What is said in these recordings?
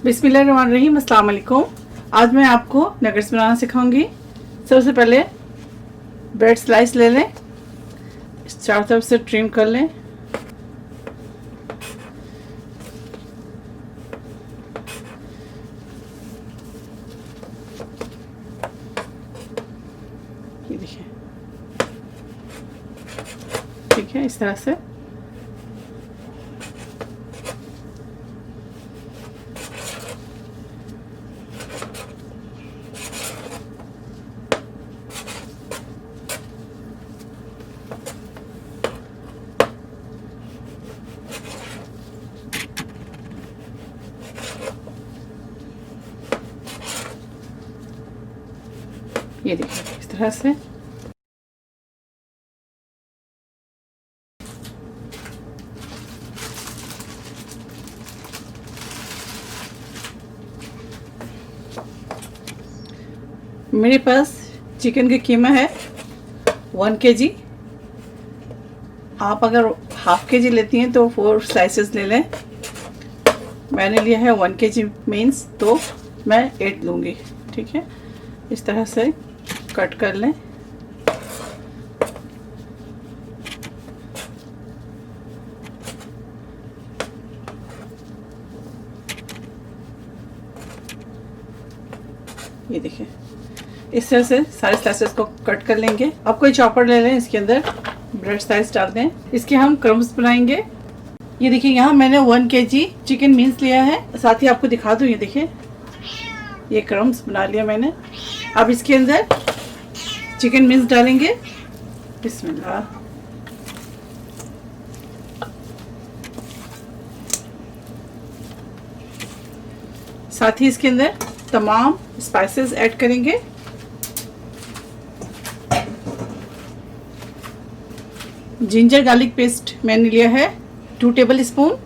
बिस्मिल्लाहिर्रहमानिर्रहीम, अस्सलाम वालेकुम। आज मैं आपको नगेट्स बनाना सिखाऊंगी। सबसे पहले ब्रेड स्लाइस ले लें, चारों तरफ से ट्रिम कर लें। ये देखिए, ठीक है, इस तरह से। ये देखिए, इस तरह से। मेरे पास चिकन की कीमा है 1 kg। आप अगर ½ kg लेती हैं तो 4 स्लाइसेस ले लें। मैंने लिया है 1 kg मीन्स, तो मैं 8 लूँगी। ठीक है, इस तरह से कट कर लें। ये देखिए, इस तरह से सारे स्लाइसेस को कट कर लेंगे। अब कोई चॉपर ले लें, इसके अंदर ब्रेड स्लाइस डाल दें। इसके हम क्रम्स बनाएंगे। ये देखिए, यहाँ मैंने 1 kg चिकन मीन्स लिया है। साथ ही आपको दिखा दूँ, ये देखिए, ये क्रम्स बना लिया मैंने। अब इसके अंदर चिकन मीन्स डालेंगे। बिस्मिल्लाह। साथ ही इसके अंदर तमाम स्पाइसेस ऐड करेंगे। जिंजर गार्लिक पेस्ट मैंने लिया है 2 tablespoon.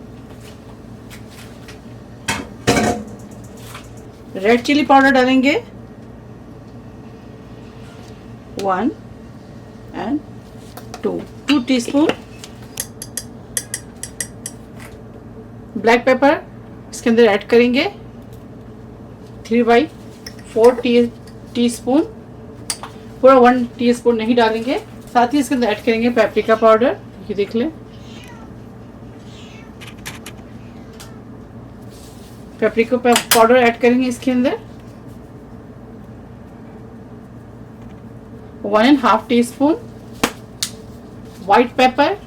Red chili powder डालेंगे 1 एंड 2 टीस्पून। ब्लैक पेपर इसके अंदर ऐड करेंगे 3/4 टीस्पून। पूरा 1 टीस्पून नहीं डालेंगे। साथ ही इसके अंदर ऐड करेंगे पेपरिका पाउडर। ये देख लें, पेपरिका पाउडर ऐड करेंगे इसके अंदर 1.5 टीस्पून। व्हाइट पेपर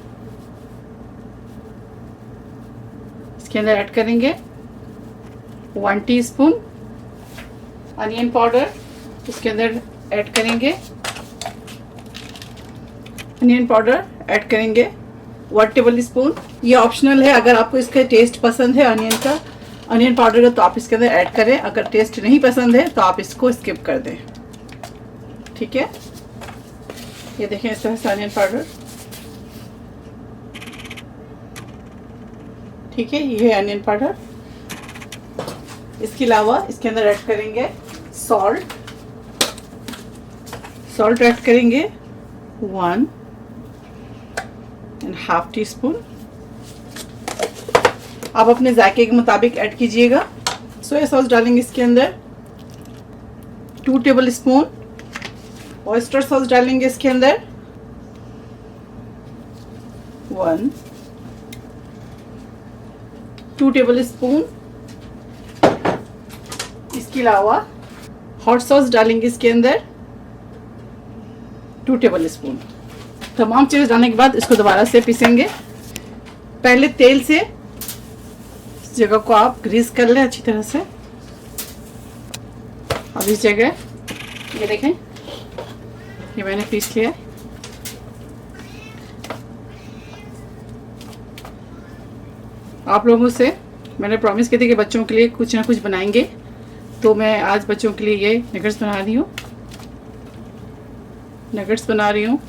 इसके अंदर ऐड करेंगे 1 टीस्पून। अनियन पाउडर इसके अंदर ऐड करेंगे, अनियन पाउडर ऐड करेंगे 1 टेबल स्पून। ये ऑप्शनल है, अगर आपको इसका टेस्ट पसंद है अनियन पाउडर का, तो आप इसके अंदर ऐड करें। अगर टेस्ट नहीं पसंद है तो आप इसको स्किप कर दें। ठीक है, ये देखें, इस तरह से अनियन पाउडर। ठीक है, ये है अनियन पाउडर। इसके अलावा इसके अंदर ऐड करेंगे सॉल्ट ऐड करेंगे 1.5 टीस्पून। आप अपने जायके के मुताबिक ऐड कीजिएगा। सोया सॉस डालेंगे इसके अंदर 2 टेबल स्पून। ऑयस्टर सॉस डालेंगे इसके अंदर 2 टेबल स्पून। इसके अलावा हॉट सॉस डालेंगे इसके अंदर 2 टेबल स्पून। तमाम चीज़ें डालने के बाद इसको दोबारा से पीसेंगे। पहले तेल से इस जगह को आप ग्रीस कर लें अच्छी तरह से। अब इस जगह ये देखें, ये मैंने पीस लिया है। आप लोगों से मैंने प्रॉमिस की थी कि बच्चों के लिए कुछ ना कुछ बनाएंगे, तो मैं आज बच्चों के लिए ये नगेट्स बना रही हूँ।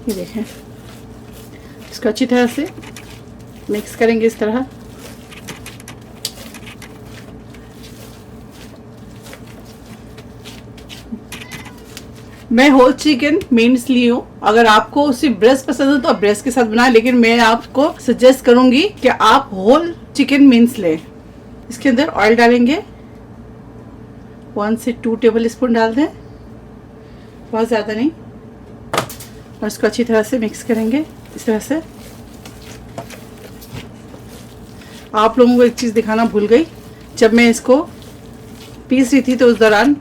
ये देखें, इसको अच्छी तरह से मिक्स करेंगे इस तरह। मैं होल चिकन मीन्स ली हूँ। अगर आपको सिर्फ ब्रेस्ट पसंद है तो आप ब्रेस्ट के साथ बनाएं, लेकिन मैं आपको सजेस्ट करूंगी कि आप होल चिकन मीन्स लें। इसके अंदर ऑयल डालेंगे, 1 से 2 टेबल स्पून डाल दें, बहुत ज़्यादा नहीं। और इसको अच्छी तरह से मिक्स करेंगे इस तरह से। आप लोगों को एक चीज़ दिखाना भूल गई, जब मैं इसको पीस रही थी तो उस दौरान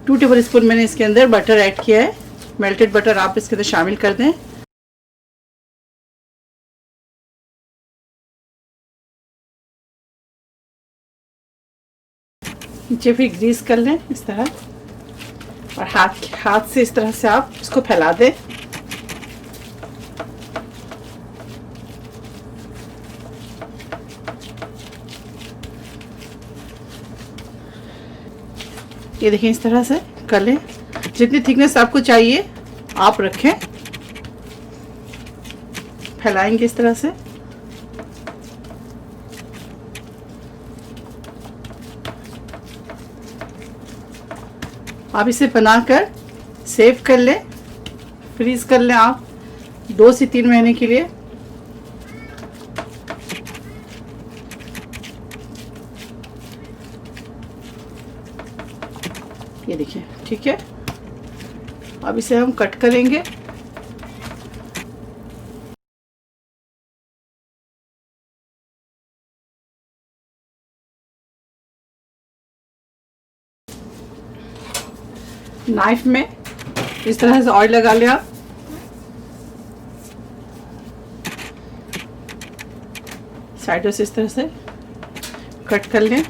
2 टेबल स्पून मैंने इसके अंदर बटर ऐड किया है। मेल्टेड बटर आप इसके अंदर शामिल कर दें। नीचे फिर ग्रीस कर लें इस तरह, और हाथ से इस तरह से आप इसको फैला दें। ये देखिए इस तरह से कर लें। जितनी थिकनेस आपको चाहिए आप रखें, फैलाएंगे इस तरह से। आप इसे बनाकर सेव कर लें, फ्रीज कर लें आप 2 से 3 महीने के लिए। ये देखिए ठीक है। अब इसे हम कट करेंगे। नाइफ में इस तरह से ऑयल लगा लिया, साइडों से इस तरह से कट कर लें,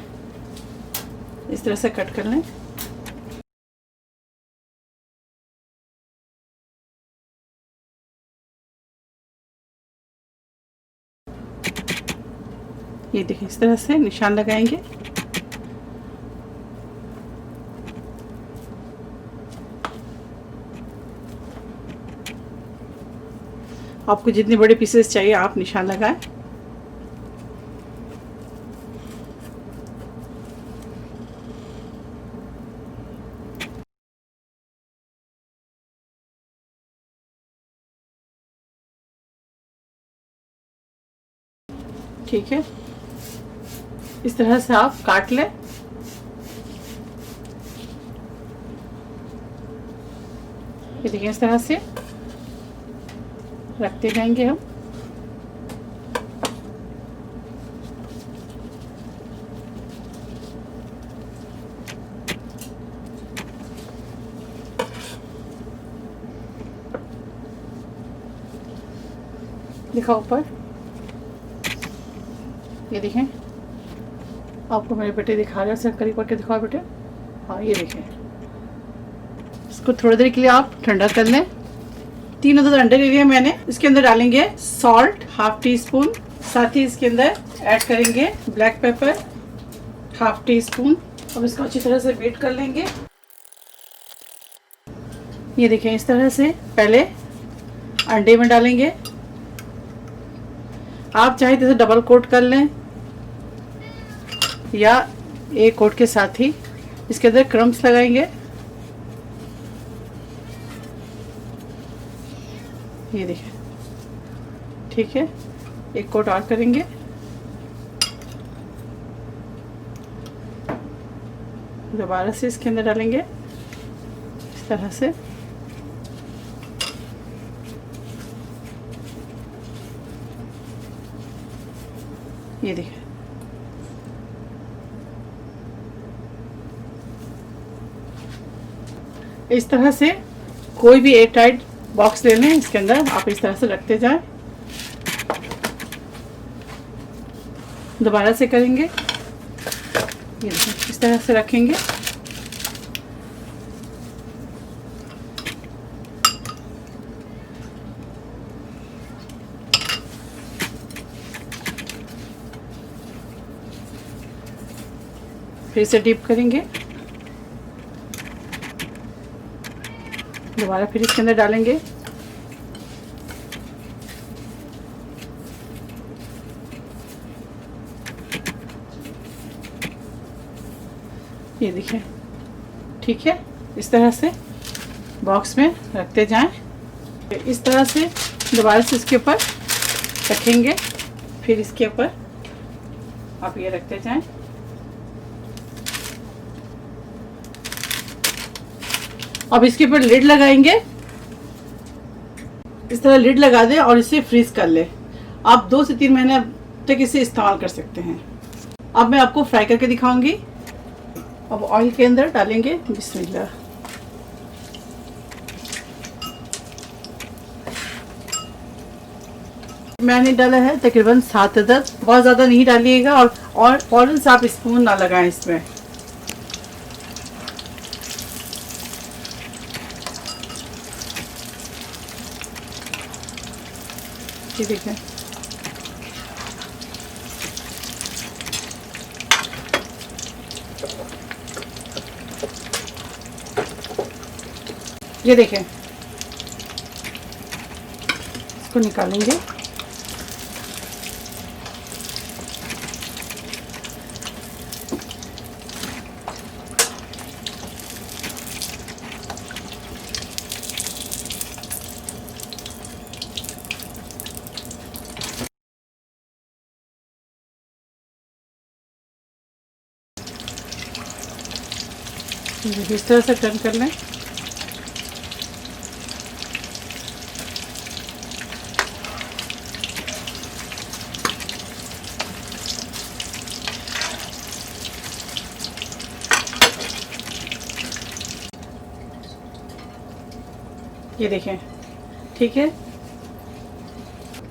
इस तरह से कट कर लें। ये देखिए इस तरह से निशान लगाएंगे। आपको जितने बड़े पीसेस चाहिए आप निशान लगाएं। ठीक है, इस तरह से आप काट लें। ये देखिए इस तरह से रखते जाएंगे हम। दिखाओ ऊपर, ये देखें, आपको मेरे बेटे दिखा रहे हैं, करीब करके दिखाओ बेटे। हाँ ये देखें, इसको थोड़ी देर के लिए आप ठंडा कर लें। 3 अदद अंडे ले लिए मैंने। इसके अंदर डालेंगे सॉल्ट 1/2 टी स्पून, साथ ही इसके अंदर ऐड करेंगे ब्लैक पेपर 1/2 टी स्पून। अब इसको अच्छी तरह से बीट कर लेंगे। ये देखें इस तरह से पहले अंडे में डालेंगे। आप चाहे तो डबल कोट कर लें, या एक कोट के साथ ही इसके अंदर क्रम्स लगाएंगे। ये देखिए ठीक है, एक कोट और करेंगे। दोबारा से इसके अंदर डालेंगे इस तरह से। ये देखिए इस तरह से कोई भी एयर टाइट बॉक्स ले लें, इसके अंदर आप इस तरह से रखते जाएं। दोबारा से करेंगे, ये देखिए इस तरह से रखेंगे। फिर से डीप करेंगे, दोबारा फिर इसके अंदर डालेंगे। ये देखिए ठीक है, इस तरह से बॉक्स में रखते जाएं। इस तरह से दोबारा से इसके ऊपर रखेंगे, फिर इसके ऊपर आप ये रखते जाएं। अब इसके ऊपर लिड लगाएंगे, इस तरह लिड लगा दें और इसे फ्रीज कर ले। आप 2 से 3 महीने तक इसे इस्तेमाल कर सकते हैं। अब मैं आपको फ्राई करके दिखाऊंगी। अब ऑयल के अंदर डालेंगे, बिस्मिल्लाह। मैंने डाला है तकरीबन 7 अदद, बहुत ज़्यादा नहीं डालिएगा और फौरन से आप स्पून ना लगाएं इसमें। ये देखें, ये देखें, इसको निकालेंगे। इस तरह से टर्न कर लें। ये देखें, ठीक है,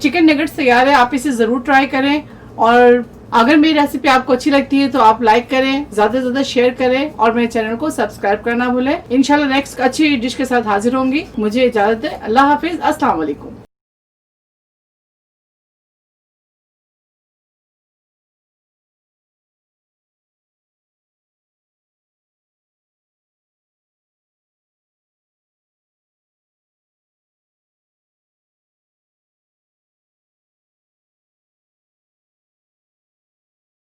चिकन नगेट्स तैयार है। आप इसे ज़रूर ट्राई करें और अगर मेरी रेसिपी आपको अच्छी लगती है तो आप लाइक करें, ज़्यादा से ज़्यादा शेयर करें और मेरे चैनल को सब्सक्राइब करना भूलें। इंशाल्लाह नेक्स्ट अच्छी डिश के साथ हाजिर होंगी। मुझे इजाज़त है। अल्लाह हाफिज़। अस्सलाम वालेकुम।